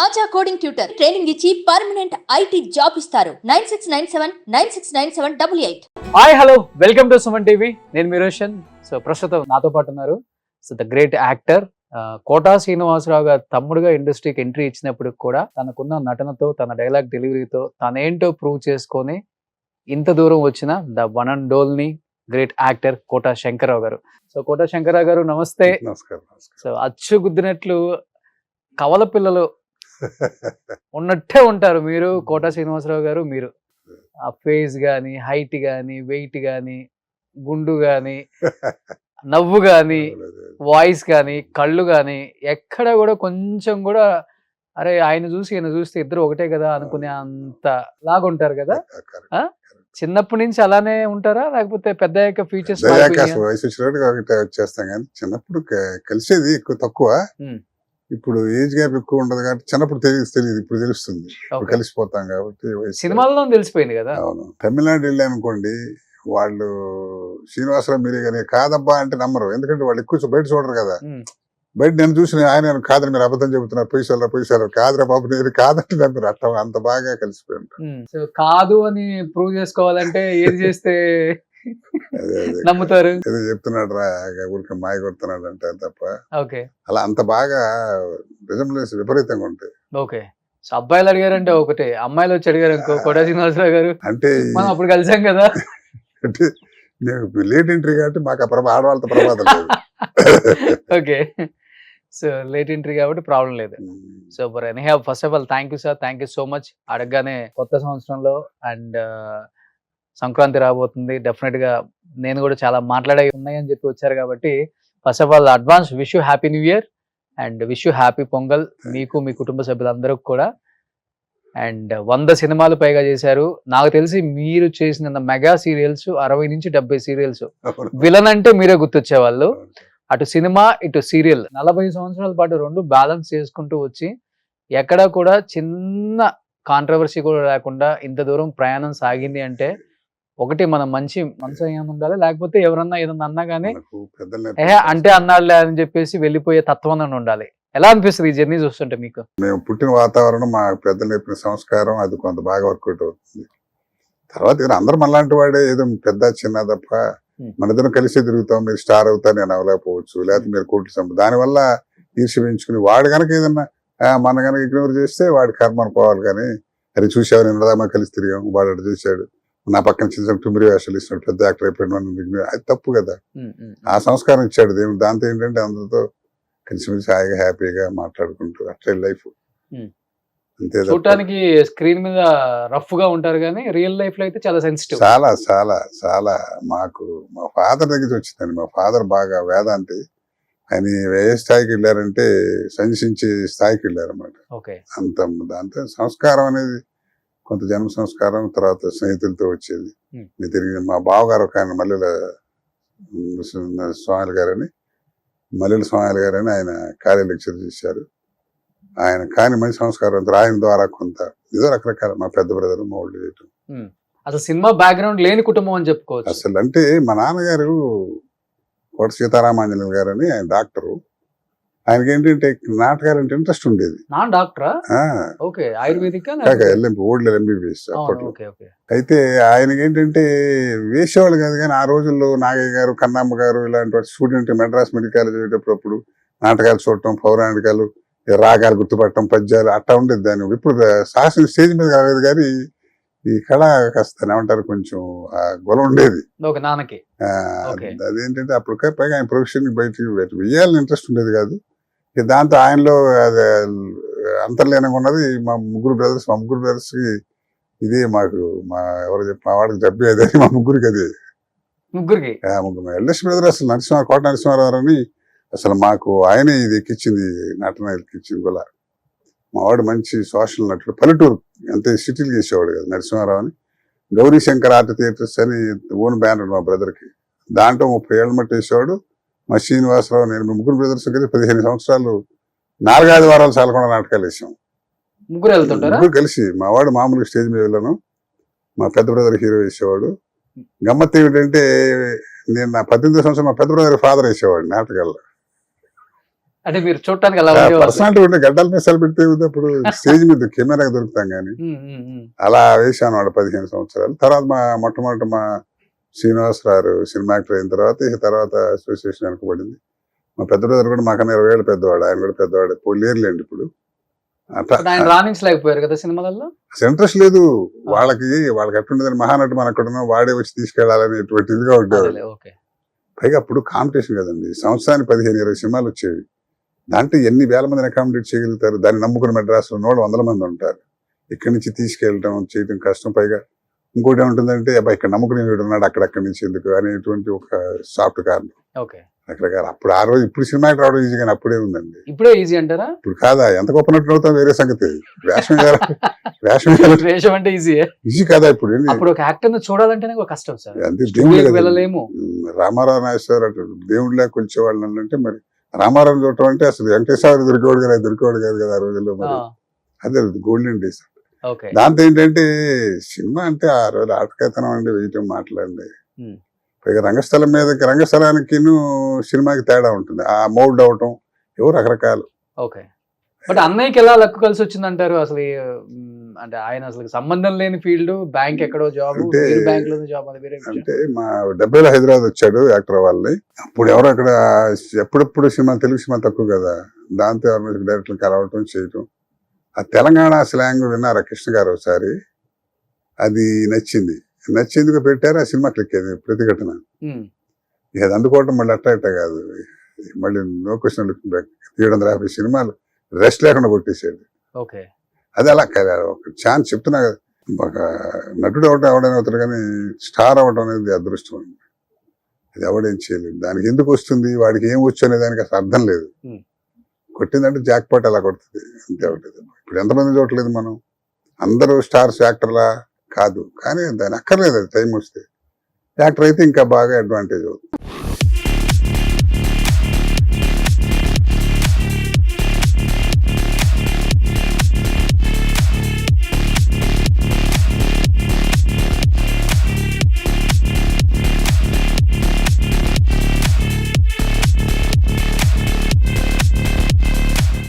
ఆచా coding tutor training ఇచ్చి permanent IT job ఇస్తారు. 9697969788. Hi hello welcome to Suman TV. నేను మీ రోషన్. సో ప్రస్తుతం నాతో పాటు ఉన్నారు the great actor Kota Srinivasa Rao గారు తమ్ముడుగా ఇండస్ట్రీకి ఎంట్రీ ఇచ్చినప్పుడు కూడా తనకున్న నటనతో, తన డైలాగ్ డెలివరీతో తనేంటో ప్రూవ్ చేసుకొని ఇంత దూరం వచ్చిన the one and only great actor quota Shankarrao గారు. సో కోటా శంకర్రావు గారు నమస్తే. నమస్కారం. సో అచ్చు గుద్దినట్లు కవల పిల్లలు ఉన్నట్టే ఉంటారు మీరు, కోటా శ్రీనివాసరావు గారు. మీరు ఆ ఫేస్ కానీ, హైట్ కానీ, వెయిట్ కానీ, గుండు కానీ, నవ్వు కానీ, వాయిస్ కానీ, కళ్ళు కానీ ఎక్కడ కూడా కొంచెం కూడా అరే ఆయన చూసి ఈయన చూస్తే ఇద్దరు ఒకటే కదా అనుకునే అంత లాగుంటారు కదా. చిన్నప్పటి నుంచి అలానే ఉంటారా, లేకపోతే పెద్ద ఫీచర్స్ వయసు వచ్చినట్టు వచ్చేస్తాం కానీ చిన్నప్పుడు కలిసేది ఎక్కువ తక్కువ. ఇప్పుడు ఏజ్ గ్యాప్ ఎక్కువ ఉండదు కాబట్టి చిన్నప్పుడు తెలియదు, ఇప్పుడు తెలుస్తుంది. ఇప్పుడు కలిసిపోతాం కాబట్టి సినిమాల్లో తెలిసిపోయింది కదా. అవును. తమిళనాడు వెళ్ళి అనుకోండి, వాళ్ళు శ్రీనివాసరావు మీరే కానీ కాదబ్బా అంటే నమ్మరు, ఎందుకంటే వాళ్ళు ఎక్కువ బయట చూడరు కదా. బయట నేను చూసిన ఆయన కాదని మీరు అబద్ధం చెబుతున్నారు, పొయ్యిసారు కాదురా బాబు నేను కాదంటే నమ్మరు. అట్లా అంత బాగా కలిసిపోయారు. సో కాదు అని ప్రూవ్ చేసుకోవాలంటే ఏది చేస్తే నమ్ముతారు? ఏదో చెప్తున్నాడు రా ఊరికి మాయ కొడుతున్నాడు అంటే తప్ప ఓకే అలా అంత బాగా రిజంబ్లెన్స్ విపరీతంగా ఉంటాయి. ఓకే. సో అబ్బాయిలు అడిగారంటే ఒకటే, అమ్మాయిలు వచ్చి అడిగారు అనుకో కోటా శ్రీనివాసరావు గారు అంటే మనం అప్పుడు కలిసాం కదా. అంటే నేను లేట్ ఎంట్రీ కాబట్టి మాకు ఆడవాళ్ళతో ప్రమాదం లేదు. ఓకే. సో లేట్ ఎంట్రీ కాబట్టి ప్రాబ్లం లేదు. So first of all thank you sir, thank you so much. అడగగానే కొత్త సంవత్సరంలో అండ్ సంక్రాంతి రాబోతుంది, డెఫినెట్ గా నేను కూడా చాలా మాట్లాడే ఉన్నాయని చెప్పి వచ్చారు కాబట్టి first of all advance wish you happy new year and wish you happy pongal మీకు, మీ కుటుంబ సభ్యులందరికీ కూడా. అండ్ 100 సినిమాలు పైగా చేశారు. నాకు తెలిసి మీరు చేసిన మెగా సీరియల్స్ 60 నుంచి 70 సీరియల్స్. విలన్ అంటే మీరే గుర్తొచ్చేవాళ్ళు. అటు సినిమా ఇటు సీరియల్ 40 సంవత్సరాల పాటు రెండు బ్యాలెన్స్ చేసుకుంటూ వచ్చి ఎక్కడ కూడా చిన్న కాంట్రవర్సీ కూడా లేకుండా ఇంత దూరం ప్రయాణం సాగింది అంటే ఒకటి మనం మంచి మనసు ఏమైనా ఉండాలి, లేకపోతే ఎవరన్నా ఏదన్నా అన్నా కానీ అంటే అన్నాళ్ళే అని చెప్పేసి వెళ్ళిపోయే తత్వం అని ఉండాలి. ఎలా అనిపిస్తుంది ఈ జర్నీ చూస్తుంటే మీకు? మేము పుట్టిన వాతావరణం, మా పెద్దలు నేర్పిన సంస్కారం అది కొంత బాగా వర్కౌట్ అవుతుంది. తర్వాత అందరూ మనలాంటి వాడే, ఏదో పెద్ద చిన్న తప్ప మన ఇద్దరం కలిసి తిరుగుతాం. మీరు స్టార్ అవుతా నేను అవ్వలేకపోవచ్చు, లేకపోతే మీరు కోట్లు దానివల్ల ఈర్ష్య పెంచుకుని వాడు కనుక ఏదన్నా మన కనుక ఇగ్నోర్ చేస్తే వాడి కర్మ అనుకోవాలి. కానీ అది చూసావు నేను కలిసి తిరిగాం, వాడు అటు చూశాడు, నా పక్కన చిన్న టుమిరి వేషాలు ఇస్తున్నాడు, పెద్ద యాక్టర్ అయిపోయాడు, అది తప్పు కదా. ఆ సంస్కారం ఇచ్చాడు దేవుడు. దాంతో ఏంటంటే అందరితో కలిసిమెలిసి హాయిగా హ్యాపీగా మాట్లాడుకుంటూ అట్లే లైఫ్. అంతే. చూడటానికి స్క్రీన్ మీద రఫ్ గా ఉంటారు కానీ రియల్ లైఫ్ లో అయితే చాలా సెన్సిటివ్. చాలా చాలా చాలా. మాకు మా ఫాదర్ దగ్గర వచ్చిందండి. మా ఫాదర్ బాగా వేదాంతి. ఆయన ఏ స్థాయికి వెళ్ళారంటే సంచరించే స్థాయికి వెళ్ళారన్నమాట. అంత దాంతో సంస్కారం అనేది కొంత జన్మ సంస్కారం, తర్వాత స్నేహితులతో వచ్చేది. తిరిగి మా బావగారు ఒక ఆయన మల్లెల స్వామి గారని, ఆయన కాలేజ్ లెక్చర్ చేశారు. ఆయన కానీ మంచి సంస్కారం, ఆయన ద్వారా కొంత ఏదో రకరకాల మా పెద్ద బ్రదర్ మా ఓల్డ్ చేయటం. అసలు సినిమా బ్యాక్గ్రౌండ్ లేని కుటుంబం అని చెప్పుకోవచ్చు. అసలు అంటే మా నాన్నగారు కోట సీతారామాంజనేయులు గారు అని, ఆయన డాక్టరు. ఆయనకి ఏంటంటే నాటకాలంటే ఇంట్రెస్ట్ ఉండేది. ఓల్డ్ ఎంబీబీఎస్ అప్పట్లో. అయితే ఆయనకి ఏంటంటే వేసేవాళ్ళు కాదు, కానీ ఆ రోజుల్లో నాగయ్య గారు, కన్నమ్మ గారు ఇలాంటి స్టూడెంట్ మెడ్రాస్ మెడికల్ కాలేజ్ చదివేటప్పుడు నాటకాలు చూడటం, పౌరాణికాలు, రాగాలు గుర్తుపట్టడం, పద్యాలు అట్టా ఉండేది. దాన్ని ఇప్పుడు శాసన స్టేజ్ మీద కాలేదు కానీ ఈ కళ కాస్త ఏమంటారు కొంచెం గొల ఉండేది అదేంటంటే అప్పుడు. పైగా ఆయన ప్రొఫెషన్ బయటికి వెయ్యాలని ఇంట్రెస్ట్ ఉండేది కాదు. దాంతో ఆయనలో అది అంతర్లీనంగా ఉన్నది. మా ముగ్గురు బ్రదర్స్ కి ఇదే మాకు మా వాడికి జబ్బి అదే మా ముగ్గురికి అదే. ముగ్గురు ఎల్ఎస్ బ్రదర్ అసలు కోట నరసింహారావు అని అసలు మాకు ఆయనే ఇది ఎక్కించింది, నటన ఎక్కించింది కూడా. మా వాడు మంచి సోషల్ నటుడు, పల్లెటూరు అంతే సిటీలు చేసేవాడు కదా నరసింహారావు అని. గౌరీ శంకర్ ఆర్ట్ థియేటర్స్ అని ఓన్ బ్యానర్ మా బ్రదర్కి. దాంట్లో 30 ఏళ్ళ మట్టి వేసేవాడు. మా శ్రీనివాసరావు, నేను ముగ్గురు బ్రదర్స్ కలిసి 15 సంవత్సరాలు 4 ఆదివారాలు చాలకుండా నాటకాలు వేసాం. ముగ్గురు కలిసి. మా వాడు మామూలుగా స్టేజ్ మీద వెళ్ళాను, మా పెద్ద బ్రదర్ హీరో వేసేవాడు. గమ్మత్తు ఏమిటంటే నేను నా 18వ సంవత్సరం మా పెద్ద బ్రదర్ ఫాదర్ వేసేవాడు నాటకాల్లో. అంటే మీరు చూడటానికి అలా ఉండేవాళ్ళు. పర్సనాలిటీ ఉంటే గడ్డల మీసాలు పెడితే అప్పుడు స్టేజ్ మీద కెమెరాకి దొరుకుతాం కానీ అలా వేసాను వాడు 15 సంవత్సరాలు. తర్వాత మొట్టమొదటి మా శ్రీనివాసరావు సినిమా యాక్టర్ అయిన తర్వాత ఇక తర్వాత అసోసియేషన్ వెనకబడింది. మా పెద్ద బ్రదర్ కూడా మాకన్నా 20 ఏళ్ళు పెద్దవాడు, ఆయన కూడా పెద్దవాడు, లేరులేండి ఇప్పుడు. అట్లా ఆయన రాణించలేకపోయారు కదా సినిమాలలో. అసలు ఇంట్రెస్ట్ లేదు వాళ్ళకి ఎట్లుండదని మహానటి మన అక్కడ వాడే వచ్చి తీసుకెళ్లాలనేటువంటి ఇదిగా ఉండేవాడు. ఓకే. పైగా అప్పుడు కాంపిటీషన్ కదండి, సంవత్సరానికి 15-20 సినిమాలు వచ్చేవి. దాంట్లో ఎన్ని వేల మందిని అకామిడేట్ చేయగలుగుతారు? దాన్ని నమ్ముకుని మెడ్రాస్లో 100 మంది ఉంటారు. ఇక్కడి నుంచి తీసుకెళ్ళటం చేయటం కష్టం. పైగా ఇంకోటి ఏముంటుందంటే అబ్బాయి ఇక్కడ నమ్ముకుని వీడు ఉన్నాడు అక్కడి నుంచి ఎందుకు అనేటువంటి ఒక సాఫ్ట్ కారణం. ఓకే. రకరకాల అప్పుడు ఆ రోజు ఇప్పుడు సినిమాకి రావడం ఈజీ కానీ అప్పుడే ఉందండి. ఇప్పుడే ఈజీ అంటారా? ఇప్పుడు కాదా, ఎంత గొప్ప నటుడు అవుతాం వేరే సంగతి. వేషం వేషం అంటే ఈజీ కాదా ఇప్పుడు? అప్పుడు ఒక యాక్టర్ ని చూడాలంటేనే ఒక కష్టం సార్. అంతే, దేవుడు వెళ్ళలేము. రామారావు నాగేశ్వర దేవుడిలా కొలిచేవాళ్ళు అంటే మరి రామారావు చూడటం అంటే అసలు వెంకటేశ్వర దొరికేవాడు కాదు కదా ఆ రోజుల్లో. మరి అదే గోల్డెన్ డేస్. దాంతో ఏంటంటే సినిమా అంటే ఆ రోజు ఆటకేతనం అండి, వేయటం మాట్లాడండి. పైగా రంగస్థలానికి సినిమాకి తేడా ఉంటుంది, ఆ మౌల్డ్ అవటం ఎవరు రకరకాలు. ఓకే. బట్ అన్నయ్యకి ఎలా లక్కు కలిసి వచ్చింది అంటారు అసలు? అంటే ఆయన అసలు సంబంధం లేని ఫీల్డ్, బ్యాంక్ ఎక్కడో జాబ్, బ్యాంక్ లో జాబ్. అంటే మా 70లో హైదరాబాద్ వచ్చాడు యాక్టర్ వాళ్ళని. అప్పుడు ఎవరు అక్కడ ఎప్పుడెప్పుడు సినిమా, తెలుగు సినిమా తక్కువ కదా, దాంతో ఎవరు డైరెక్టర్ కలవటం చేయటం. ఆ తెలంగాణ స్లాంగ్ విన్నారా కృష్ణ గారు ఒకసారి, అది నచ్చేందుకు పెట్టారు. ఆ సినిమా క్లిక్ అయింది ప్రతిఘటన. ఇక అది అందుకోవటం మళ్ళీ అట్ట కాదు, మళ్ళీ నో క్వశ్చన్ లుకింగ్ బ్యాక్ 750 సినిమాలు రెస్ట్ లేకుండా కొట్టేసాడు. ఓకే. అది అలా ఒక ఛాన్స్ చెప్తున్నా కదా, ఒక నటుడు అవడం అవుతాడు కానీ స్టార్ అవడం అనేది అదృష్టం అండి. అది ఎవడేం చేయలేదు. దానికి ఎందుకు వస్తుంది, వాడికి ఏం వచ్చు అనే దానికి అసలు అర్థం లేదు. కొట్టిందంటే జాక్ పాట్ అలా కొడుతుంది అంతే ఒకటి. ఇప్పుడు ఎంతమంది చూడలేదు మనం, అందరూ స్టార్స్ యాక్టర్లా కాదు, కానీ దాని అక్కర్లేదు. అది టైం వస్తే యాక్టర్ అయితే ఇంకా బాగా అడ్వాంటేజ్ అవుతుంది.